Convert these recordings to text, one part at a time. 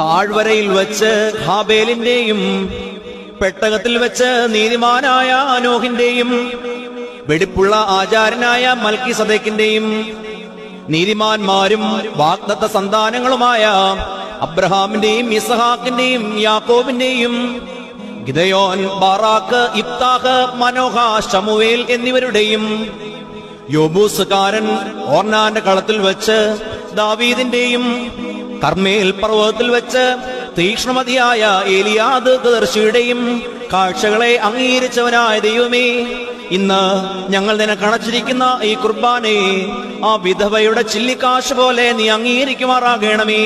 താഴ്വരയിൽ വെച്ച് ഹാബേലിന്റെയും പെട്ടകത്തിൽ വെച്ച് നീതിമാനായ നോഹിന്റെയും വെടിപ്പുള്ള ആചാരനായ മൽക്കിസദേക്കിന്റെയും നീതിമാന്മാരും വാഗ്ദത്ത സന്താനങ്ങളുമായ അബ്രഹാമിന്റെയും ഇസ്ഹാക്കിന്റെയും യാക്കോബിന്റെയും ഗിദയോൻ, ബാറാക്ക്, ഇബ്താഹ്, മനോഹ, ശമൂവേൽ എന്നിവരുടെയും യോബൂസുകാരൻ ഓർനാന്റെ കളത്തിൽ വെച്ച് ദാവീദിന്റെയും കർമ്മേൽ പർവ്വതത്തിൽ വെച്ച് തീക്ഷ്ണമതിയായ ഏലിയാദ് ദർശിയുടെയും കാഴ്ചകളെ അംഗീകരിച്ചവനായ ദൈവമേ, ഇന്ന് ഞങ്ങൾ നിനക്കണച്ചിരിക്കുന്ന ഈ കുർബാനെ ആ വിധവയുടെ ചില്ലിക്കാശ് പോലെ നീ അംഗീകരിക്കുമാറാകണമേ.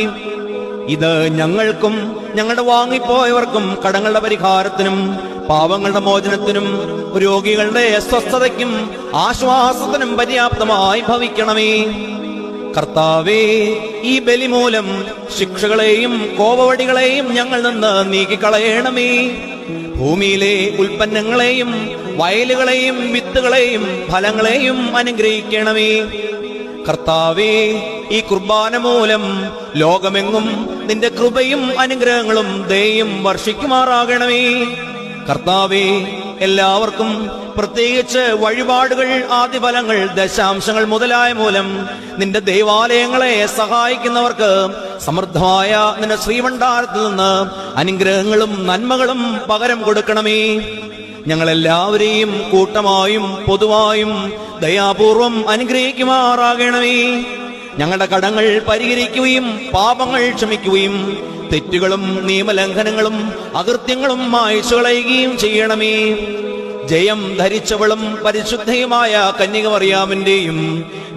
ഇത് ഞങ്ങൾക്കും ഞങ്ങളുടെ വാങ്ങിപ്പോയവർക്കും കടങ്ങളുടെ പരിഹാരത്തിനും പാവങ്ങളുടെ മോചനത്തിനും രോഗികളുടെ സ്വസ്ഥതയ്ക്കും ആശ്വാസത്തിനും പര്യാപ്തമായി ഭവിക്കണമേ. കർത്താവേ, ഈ ബലി മൂലം ശിക്ഷകളെയും കോപവടികളെയും ഞങ്ങൾ നിന്ന് നീക്കിക്കളയണമേ. ഭൂമിയിലെ ഉൽപ്പന്നങ്ങളെയും വയലുകളെയും വിത്തുകളെയും ഫലങ്ങളെയും അനുഗ്രഹിക്കണമേ. കർത്താവേ, ഈ കുർബാന മൂലം ലോകമെങ്ങും നിന്റെ കൃപയും അനുഗ്രഹങ്ങളും ദയയും വർഷിക്കുമാറാകണമേ. കർത്താവേ, എല്ലാവർക്കും പ്രത്യേകിച്ച് വഴിപാടുകൾ, ആദിഫലങ്ങൾ, ദശാംശങ്ങൾ മുതലായ മൂലം നിന്റെ ദൈവാലയങ്ങളെ സഹായിക്കുന്നവർക്ക് സമൃദ്ധമായ നിന്റെ ശ്രീഭണ്ഡാരത്തിൽ നിന്ന് അനുഗ്രഹങ്ങളും നന്മകളും പകരം കൊടുക്കണമേ. ഞങ്ങളെല്ലാവരെയും കൂട്ടമായും പൊതുവായും ദയാപൂർവം അനുഗ്രഹിക്കുമാറാകണമേ. ഞങ്ങളുടെ കടങ്ങൾ പരിഹരിക്കുകയും പാപങ്ങൾ ക്ഷമിക്കുകയും തെറ്റുകളും നിയമലംഘനങ്ങളും അകൃത്യങ്ങളും മായ്ച്ചു കളയുകയും ചെയ്യണമേ. ജയം ധരിച്ചവളും പരിശുദ്ധയുമായ കന്യക മറിയാമിന്റെയും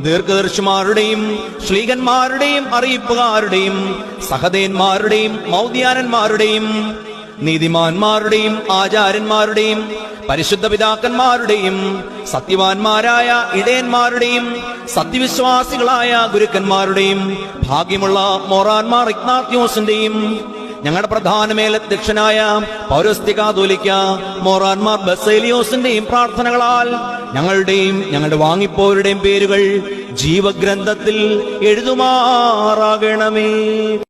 ദീർഘദർശിമാരുടെയും ശ്ലീഹന്മാരുടെയും അറിയിപ്പുകാരുടെയും സഹദേന്മാരുടെയും മൗദ്യാനന്മാരുടെയും നീതിമാന്മാരുടെയും ആചാര്യന്മാരുടെയും പരിശുദ്ധ പിതാക്കന്മാരുടെയും സത്യവാന്മാരായ ഇടയന്മാരുടെയും സത്യവിശ്വാസികളായ ഗുരുക്കന്മാരുടെയും ഭാഗ്യമുള്ള മോറാൻമാർ ഇഗ്നാത്യോസിന്റെയും ഞങ്ങളുടെ പ്രധാന മേലധ്യക്ഷനായ പൗരസ്ത്യ കാതോലിക്ക മോറാൻമാർ ബസേലിയോസിന്റെയും പ്രാർത്ഥനകളാൽ ഞങ്ങളുടെയും ഞങ്ങളുടെ വാങ്ങിപ്പോരുടെയും പേരുകൾ ജീവഗ്രന്ഥത്തിൽ എഴുതുമാറാകണമേ.